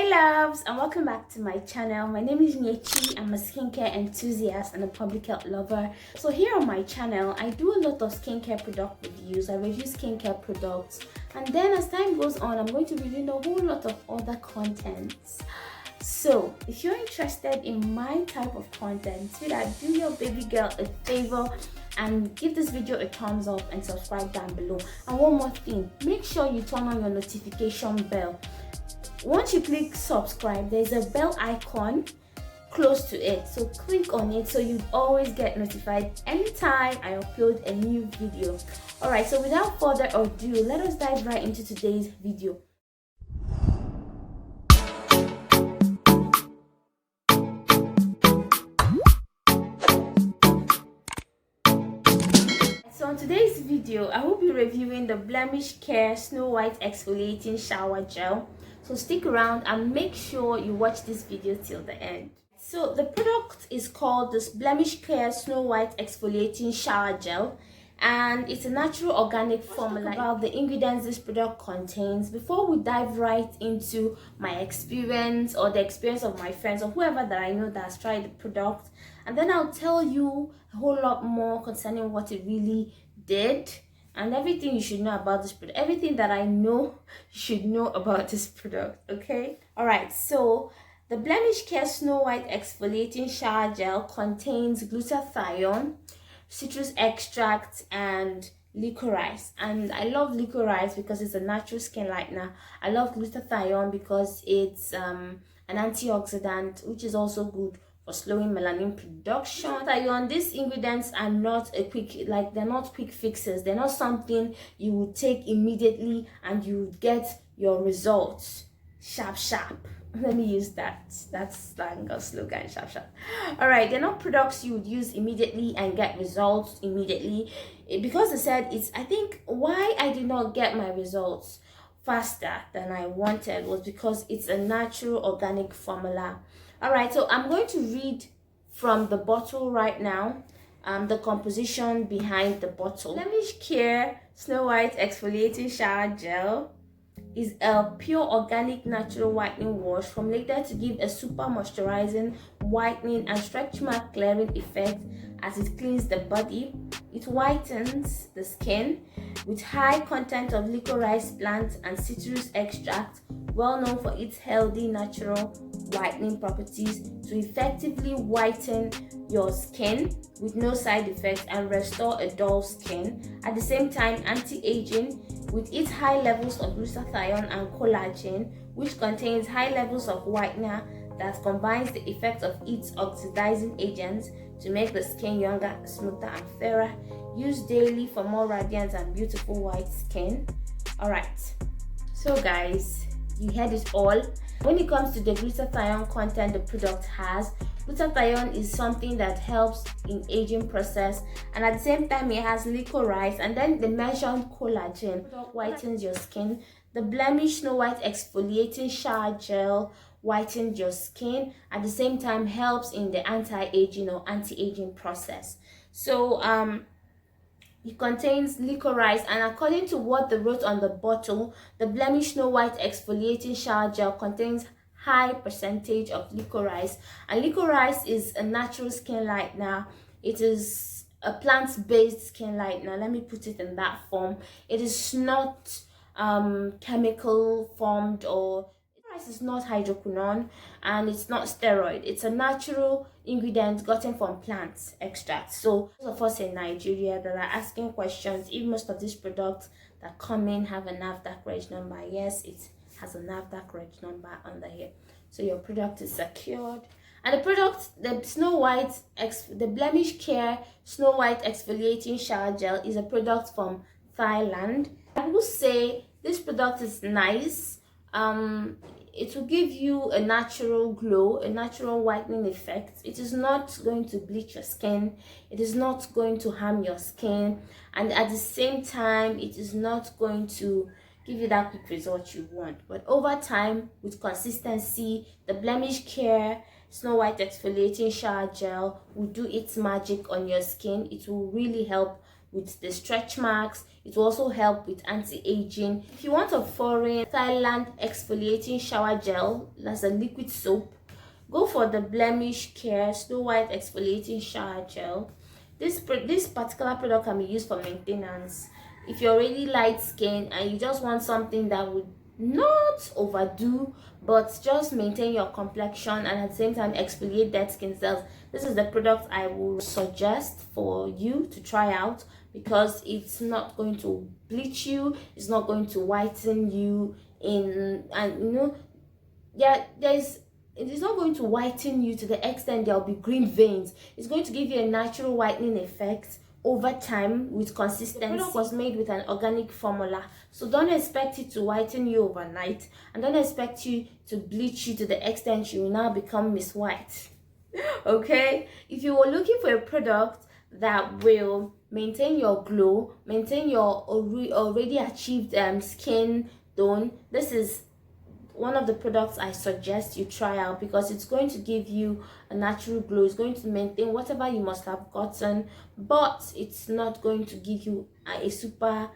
Hey loves, and welcome back to my channel. My name is Nyechi. I'm a skincare enthusiast and a public health lover. So here on my channel, I do a lot of skincare product reviews. I review skincare products, and then as time goes on, I'm going to be doing a whole lot of other contents. So if you're interested in my type of content, sweetheart, do your baby girl a favor and give this video a thumbs up and subscribe down below. And one more thing, make sure you turn on your notification bell. Once you click subscribe, there's a bell icon close to it, so click on it so you always get notified anytime I upload a new video. Alright, so without further ado, let us dive right into today's video. So in today's video, I will be reviewing the Blemish Care Snow White Exfoliating Shower Gel. So stick around and make sure you watch this video till the end. So the product is called this Blemish Care Snow White Exfoliating Shower Gel, and it's a natural organic formula. About the ingredients this product contains before we dive right into my experience or the experience of my friends or whoever that I know that has tried the product, and then I'll tell you a whole lot more concerning what it really did and everything you should know about this product, everything that I know you should know about this product. Okay, all right. So the Blemish Care Snow White Exfoliating Shower Gel contains glutathione, citrus extract, and licorice. And I love licorice because it's a natural skin lightener. I love glutathione because it's an antioxidant, which is also good for slowing melanin production. Glutathione, these ingredients are not they're not quick fixes. They're not something you would take immediately and you would get your results sharp. Let me use that's slang or slogan, sharp. All right, they're not products you would use immediately and get results immediately. Because I said it's, I think why I did not get my results faster than I wanted was because it's a natural organic formula. All right, so I'm going to read from the bottle right now, the composition behind the bottle. Blemish Care Snow White Exfoliating Shower Gel is a pure organic natural whitening wash formulated to give a super moisturizing, whitening, and stretch mark clearing effect as it cleans the body. It whitens the skin with high content of licorice plant and citrus extract, well known for its healthy natural whitening properties, to effectively whiten your skin with no side effects and restore a dull skin. At the same time, anti-aging with its high levels of glutathione and collagen, which contains high levels of whitener that combines the effects of its oxidizing agents to make the skin younger, smoother, and fairer. Use daily for more radiant and beautiful white skin. Alright, so guys, you heard it all. When it comes to the glutathione content the product has, glutathione is something that helps in aging process, and at the same time it has licorice, and then the mentioned collagen whitens your skin. The Blemish Snow White Exfoliating Shower Gel whitens your skin, at the same time helps in the anti-aging or anti-aging process. So it contains licorice, and according to what they wrote on the bottle, the Blemish Snow White Exfoliating Shower Gel contains high percentage of licorice, and licorice is a natural skin lightener. It is a plant-based skin lightener. Let me put it in that form. It is not chemical formed, or licorice is not hydroquinone, and it's not steroid. It's a natural ingredient gotten from plants extract. So those of us in Nigeria that are asking questions if most of these products that come in have a NAFDAC reg number, yes, it has a NAFDAC reg number under here, so your product is secured. And the product, the Blemish Care Snow White Exfoliating Shower Gel, is a product from Thailand. I will say this product is nice. It will give you a natural glow, a natural whitening effect. It is not going to bleach your skin. It is not going to harm your skin, and at the same time it is not going to give you that quick result you want. But over time, with consistency, the Blemish Care Snow White Exfoliating Shower Gel will do its magic on your skin. It will really help with the stretch marks. It will also help with anti-aging. If you want a foreign Thailand exfoliating shower gel, that's a liquid soap, go for the Blemish Care Snow White exfoliating shower gel. This particular product can be used for maintenance. If you're already light skin and you just want something that would not overdo but just maintain your complexion and at the same time exfoliate dead skin cells, this is the product I will suggest for you to try out, because it's not going to bleach you, it's not going to whiten you it is not going to whiten you to the extent there will be green veins. It's going to give you a natural whitening effect over time with consistency. The product was made with an organic formula, so don't expect it to whiten you overnight, and don't expect you to bleach you to the extent you will now become Miss White. Okay, if you were looking for a product that will maintain your glow, maintain your already achieved skin tone, this is one of the products I suggest you try out, because it's going to give you a natural glow. It's going to maintain whatever you must have gotten, but it's not going to give you a super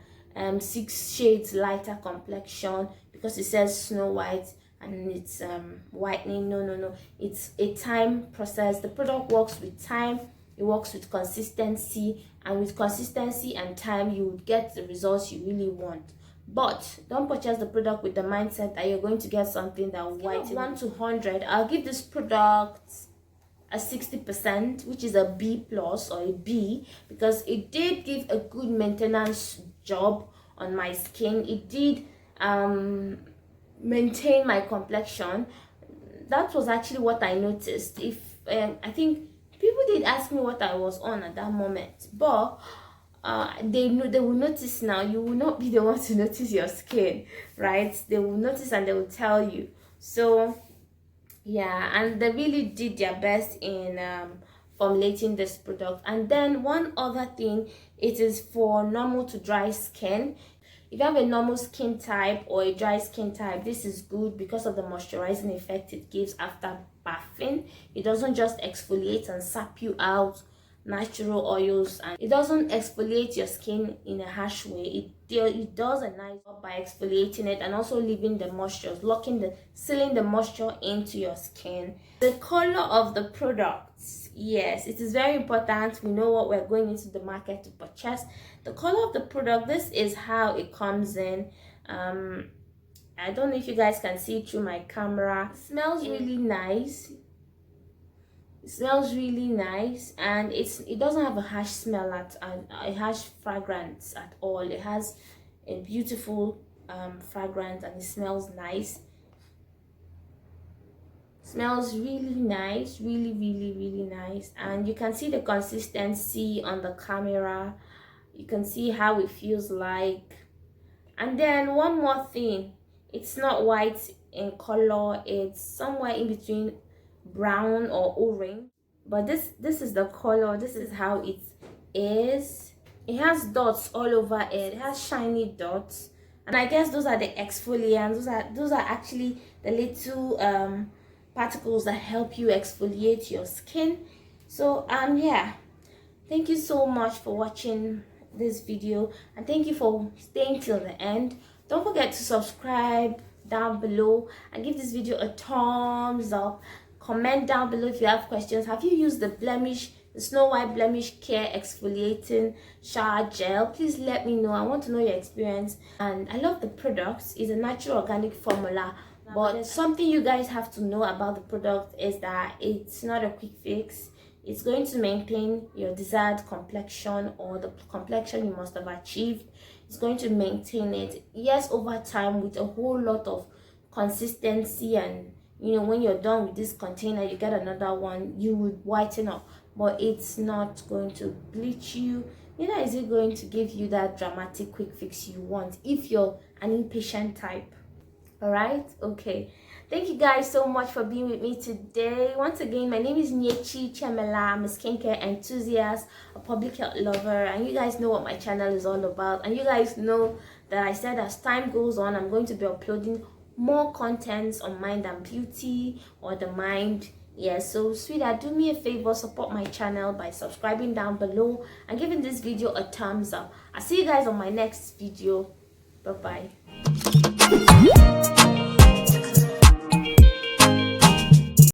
6 shades lighter complexion, because it says Snow White and it's whitening. No, it's a time process. The product works with time, it works with consistency, and with consistency and time you would get the results you really want. But don't purchase the product with the mindset that you're going to get something that will whiten. 1 to 100, I'll give this product a 60%, which is a B plus or a B, because it did give a good maintenance job on my skin. It did maintain my complexion. That was actually what I noticed. I think people did ask me what I was on at that moment, but they will notice now. You will not be the one to notice your skin, right? They will notice and they will tell you. So yeah, and they really did their best in formulating this product. And then one other thing, it is for normal to dry skin. If you have a normal skin type or a dry skin type, this is good because of the moisturizing effect it gives after bathing. It doesn't just exfoliate and sap you out natural oils, and it doesn't exfoliate your skin in a harsh way. It does a nice job by exfoliating it and also leaving the moisture, sealing the moisture into your skin. The color of the products, yes, it is very important. We know what we're going into the market to purchase. The color of the product, this is how it comes in. I don't know if you guys can see through my camera. It smells really nice. It smells really nice, and it doesn't have a harsh smell a harsh fragrance at all. It has a beautiful fragrance, and it smells nice. It smells really nice, really nice. And you can see the consistency on the camera. You can see how it feels like. And then one more thing, it's not white in color, it's somewhere in between brown or orange, but this is the color. This is how it is. It has dots all over it. It has shiny dots, and I guess those are the exfoliants. Those are actually the little particles that help you exfoliate your skin. So yeah, thank you so much for watching this video, and thank you for staying till the end. Don't forget to subscribe down below and give this video a thumbs up. Comment down below if you have questions. Have you used the Snow White Blemish Care Exfoliating Shower Gel? Please let me know. I want to know your experience. And I love the products. It's a natural organic formula, but something you guys have to know about the product is that it's not a quick fix. It's going to maintain your desired complexion, or the complexion you must have achieved. It's going to maintain it, yes, over time, with a whole lot of consistency. And when you're done with this container, you get another one, you would whiten up, but it's not going to bleach you. Neither is it going to give you that dramatic quick fix you want if you're an impatient type. All right, okay. Thank you guys so much for being with me today. Once again, my name is Nyechi Chiemela. I'm a skincare enthusiast, a public health lover, and you guys know what my channel is all about. And you guys know that I said as time goes on, I'm going to be uploading more contents on mind and beauty, or the mind Yeah, so sweetheart, do me a favor, support my channel by subscribing down below and giving this video a thumbs up. I'll see you guys on my next video. Bye bye.